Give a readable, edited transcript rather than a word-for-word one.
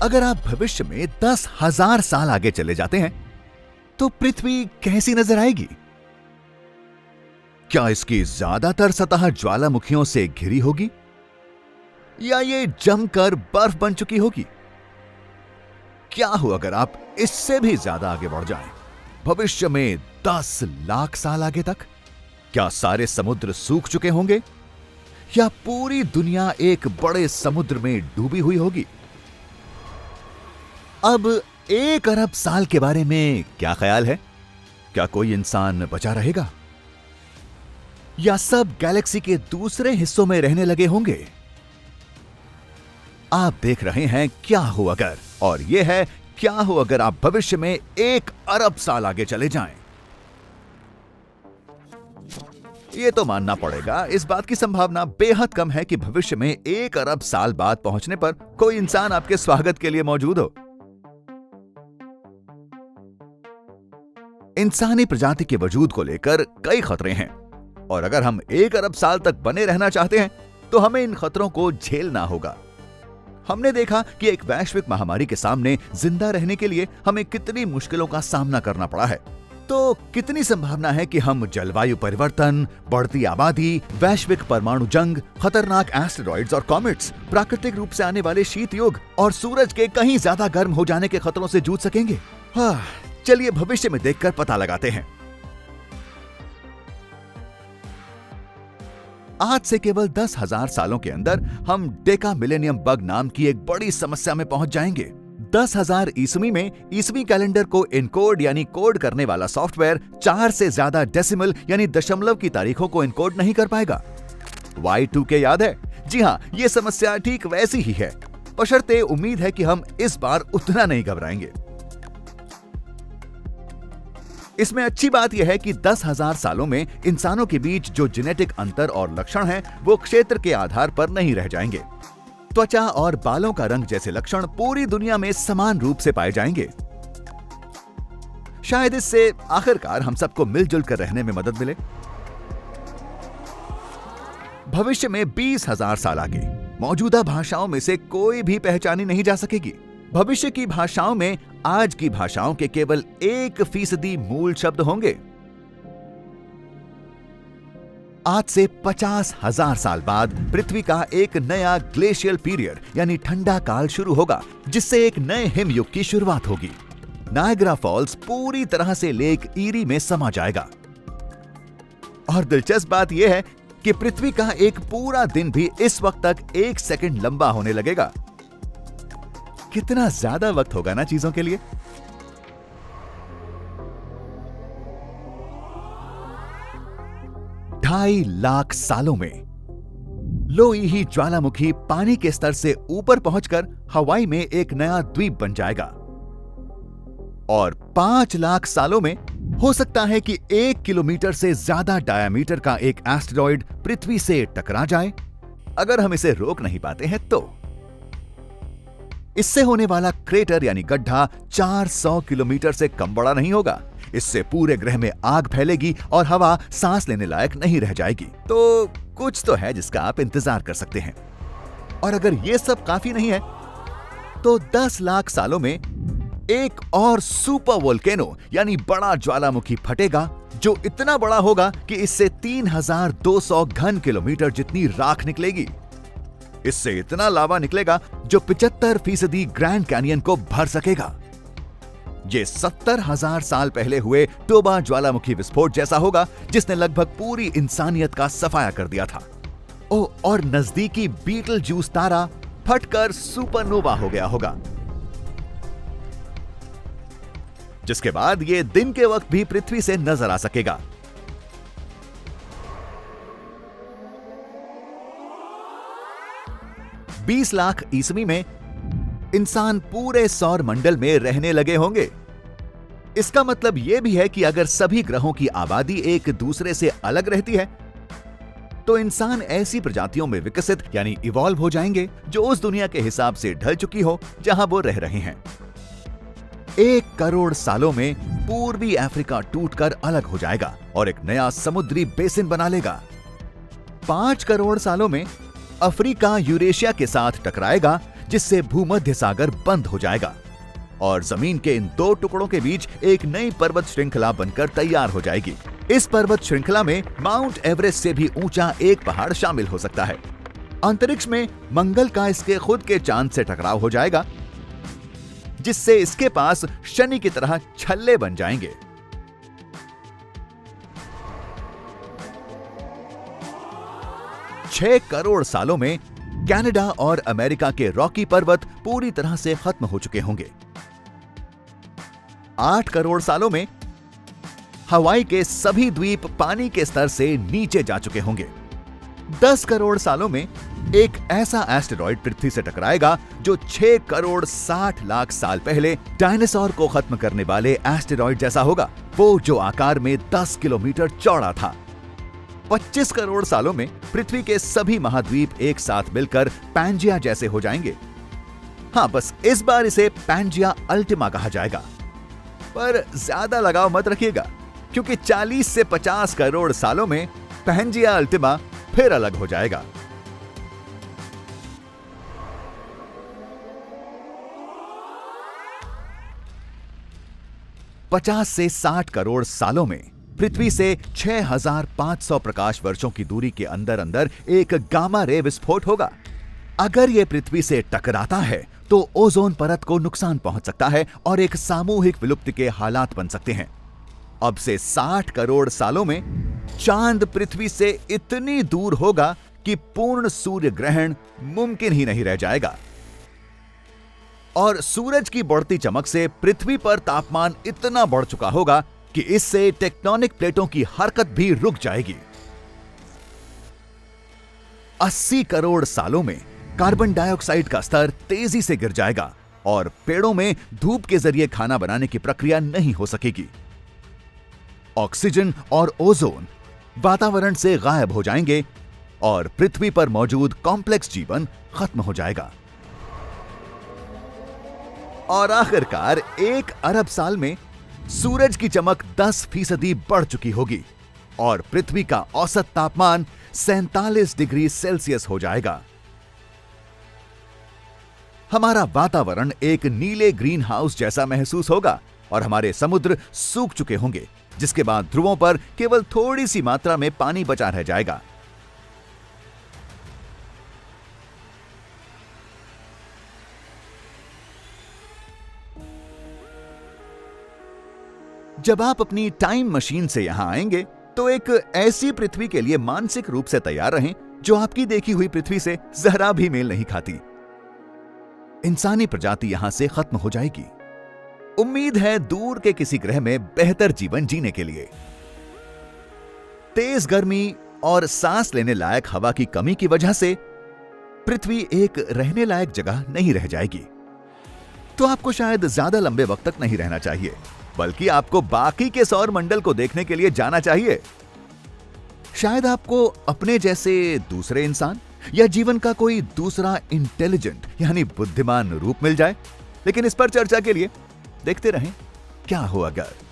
अगर आप भविष्य में 10,000 साल आगे चले जाते हैं तो पृथ्वी कैसी नजर आएगी? क्या इसकी ज्यादातर सतह ज्वालामुखियों से घिरी होगी या ये जमकर बर्फ बन चुकी होगी? क्या हो अगर आप इससे भी ज्यादा आगे बढ़ जाएं, भविष्य में 10 लाख साल आगे तक? क्या सारे समुद्र सूख चुके होंगे या पूरी दुनिया एक बड़े समुद्र में डूबी हुई होगी? अब 1 अरब साल के बारे में क्या ख्याल है? क्या कोई इंसान बचा रहेगा या सब गैलेक्सी के दूसरे हिस्सों में रहने लगे होंगे? आप देख रहे हैं क्या हो अगर, और यह है क्या हो अगर आप भविष्य में 1 अरब साल आगे चले जाएं। यह तो मानना पड़ेगा, इस बात की संभावना बेहद कम है कि भविष्य में 1 अरब साल बाद पहुंचने पर कोई इंसान आपके स्वागत के लिए मौजूद हो। इंसानी प्रजाति के वजूद को लेकर कई खतरे हैं और अगर हम 1 अरब साल तक बने रहना चाहते हैं तो हमें इन खतरों को झेलना होगा। हमने देखा कि एक वैश्विक महामारी के सामने जिंदा रहने के लिए हमें कितनी मुश्किलों का सामना करना पड़ा है। तो कितनी संभावना है कि हम जलवायु परिवर्तन, बढ़ती आबादी, वैश्विक परमाणु जंग, खतरनाक एस्टेरॉइड्स और कॉमेट्स, प्राकृतिक रूप से आने वाले शीत युग और सूरज के कहीं ज्यादा गर्म हो जाने के खतरों से जूझ सकेंगे? चलिए भविष्य में देखकर पता लगाते हैं। आज से केवल 10,000 सालों के अंदर हम डेका मिलेनियम बग नाम की एक बड़ी समस्या में पहुंच जाएंगे। 10,000 ईस्वी में ईस्वी कैलेंडर को इनकोड यानी कोड करने वाला सॉफ्टवेयर 4 से ज्यादा डेसिमल यानी दशमलव की तारीखों को इनकोड नहीं कर पाएगा। Y2K याद है? जी हाँ, ये समस्या ठीक वैसी ही है, बशर्ते उम्मीद है कि हम इस बार उतना नहीं घबराएंगे। इसमें अच्छी बात यह है कि 10,000 सालों में इंसानों के बीच जो जेनेटिक अंतर और लक्षण हैं, वो क्षेत्र के आधार पर नहीं रह जाएंगे। त्वचा और बालों का रंग जैसे लक्षण पूरी दुनिया में समान रूप से पाए जाएंगे। शायद इससे आखिरकार हम सबको मिलजुल कर रहने में मदद मिले। भविष्य में 20,000 साल आगे मौजूदा भाषाओं में से कोई भी पहचानी नहीं जा सकेगी। भविष्य की भाषाओं में आज की भाषाओं के केवल 1% मूल शब्द होंगे। आज से 50,000 साल बाद पृथ्वी का एक नया ग्लेशियल पीरियड यानी ठंडा काल शुरू होगा, जिससे एक नए हिमयुग की शुरुआत होगी। नायग्रा फॉल्स पूरी तरह से लेक ईरी में समा जाएगा। और दिलचस्प बात यह है कि पृथ्वी का एक पूरा दिन भी इस वक्त तक 1 सेकंड लंबा होने लगेगा। कितना ज्यादा वक्त होगा ना चीजों के लिए। ढाई लाख सालों में लोईही ज्वालामुखी पानी के स्तर से ऊपर पहुंचकर हवाई में एक नया द्वीप बन जाएगा। और 5 लाख सालों में हो सकता है कि 1 किलोमीटर से ज्यादा डायामीटर का एक एस्टेरॉइड पृथ्वी से टकरा जाए। अगर हम इसे रोक नहीं पाते हैं तो इससे होने वाला क्रेटर यानी गड्ढा 400 किलोमीटर से कम बड़ा नहीं होगा। इससे पूरे ग्रह में आग फैलेगी और हवा सांस लेने लायक नहीं रह जाएगी। तो कुछ तो है जिसका आप इंतजार कर सकते हैं। और अगर यह सब काफी नहीं है तो 10 लाख सालों में एक और सुपर वोल्केनो यानी बड़ा ज्वालामुखी फटेगा, जो इतना बड़ा होगा कि इससे 3,200 घन किलोमीटर जितनी राख निकलेगी। इससे इतना लावा निकलेगा जो 75% ग्रैंड कैनियन को भर सकेगा। ये 70,000 साल पहले हुए टोबा ज्वालामुखी विस्फोट जैसा होगा, जिसने लगभग पूरी इंसानियत का सफाया कर दिया था। और नजदीकी बीटल जूस तारा फटकर सुपरनोवा हो गया होगा, जिसके बाद ये दिन के वक्त भी पृथ्वी से नजर आ सकेगा। बीस लाख ईस्वी में इंसान पूरे सौर मंडल में रहने लगे होंगे। इसका मतलब यह भी है कि अगर सभी ग्रहों की आबादी एक दूसरे से अलग रहती है तो इंसान ऐसी प्रजातियों में विकसित यानी इवॉल्व हो जाएंगे जो उस दुनिया के हिसाब से ढल चुकी हो जहां वो रह रहे हैं। 1 करोड़ सालों में पूर्वी अफ्रीका टूटकर अलग हो जाएगा और एक नया समुद्री बेसिन बना लेगा। 5 करोड़ सालों में अफ्रीका यूरेशिया के साथ टकराएगा, जिससे भूमध्य सागर बंद हो जाएगा और जमीन के इन दो टुकड़ों के बीच एक नई पर्वत श्रृंखला बनकर तैयार हो जाएगी। इस पर्वत श्रृंखला में माउंट एवरेस्ट से भी ऊंचा एक पहाड़ शामिल हो सकता है। अंतरिक्ष में मंगल का इसके खुद के चांद से टकराव हो जाएगा, जिससे इसके पास शनि की तरह छल्ले बन जाएंगे। छह करोड़ सालों में कनाडा और अमेरिका के रॉकी पर्वत पूरी तरह से खत्म हो चुके होंगे। 8 करोड़ सालों में हवाई के सभी द्वीप पानी के स्तर से नीचे जा चुके होंगे। 10 करोड़ सालों में एक ऐसा एस्टेरॉयड पृथ्वी से टकराएगा जो 6 करोड़ 60 लाख साल पहले डायनासोर को खत्म करने वाले एस्टेरॉयड जैसा होगा, वो जो आकार में 10 किलोमीटर चौड़ा था। 25 करोड़ सालों में पृथ्वी के सभी महाद्वीप एक साथ मिलकर पैंजिया जैसे हो जाएंगे। हाँ, बस इस बार इसे पैंजिया अल्टीमा कहा जाएगा। पर ज्यादा लगाव मत रखिएगा, क्योंकि 40 से 50 करोड़ सालों में पैंजिया अल्टीमा फिर अलग हो जाएगा। पचास से 60 करोड़ सालों में पृथ्वी से 6500 प्रकाश वर्षों की दूरी के अंदर अंदर एक गामा रे विस्फोट होगा। अगर यह पृथ्वी से टकराता है तो ओजोन परत को नुकसान पहुंच सकता है और एक सामूहिक विलुप्ति के हालात बन सकते हैं। अब से 60 करोड़ सालों में चांद पृथ्वी से इतनी दूर होगा कि पूर्ण सूर्य ग्रहण मुमकिन ही नहीं रह जाएगा और सूरज की बढ़ती चमक से पृथ्वी पर तापमान इतना बढ़ चुका होगा कि इससे टेक्टोनिक प्लेटों की हरकत भी रुक जाएगी। 80 करोड़ सालों में कार्बन डाइऑक्साइड का स्तर तेजी से गिर जाएगा और पेड़ों में धूप के जरिए खाना बनाने की प्रक्रिया नहीं हो सकेगी। ऑक्सीजन और ओजोन वातावरण से गायब हो जाएंगे और पृथ्वी पर मौजूद कॉम्प्लेक्स जीवन खत्म हो जाएगा। और आखिरकार 1 अरब साल में सूरज की चमक 10% बढ़ चुकी होगी और पृथ्वी का औसत तापमान 47 डिग्री सेल्सियस हो जाएगा। हमारा वातावरण एक नीले ग्रीन हाउस जैसा महसूस होगा और हमारे समुद्र सूख चुके होंगे, जिसके बाद ध्रुवों पर केवल थोड़ी सी मात्रा में पानी बचा रह जाएगा। जब आप अपनी टाइम मशीन से यहां आएंगे तो एक ऐसी पृथ्वी के लिए मानसिक रूप से तैयार रहें जो आपकी देखी हुई पृथ्वी से जरा भी मेल नहीं खाती। इंसानी प्रजाति यहां से खत्म हो जाएगी। उम्मीद है दूर के किसी ग्रह में बेहतर जीवन जीने के लिए। तेज गर्मी और सांस लेने लायक हवा की कमी की वजह से पृथ्वी एक रहने लायक जगह नहीं रह जाएगी। तो आपको शायद ज्यादा लंबे वक्त तक नहीं रहना चाहिए, बल्कि आपको बाकी के सौर मंडल को देखने के लिए जाना चाहिए। शायद आपको अपने जैसे दूसरे इंसान या जीवन का कोई दूसरा इंटेलिजेंट यानी बुद्धिमान रूप मिल जाए। लेकिन इस पर चर्चा के लिए देखते रहें क्या हो अगर।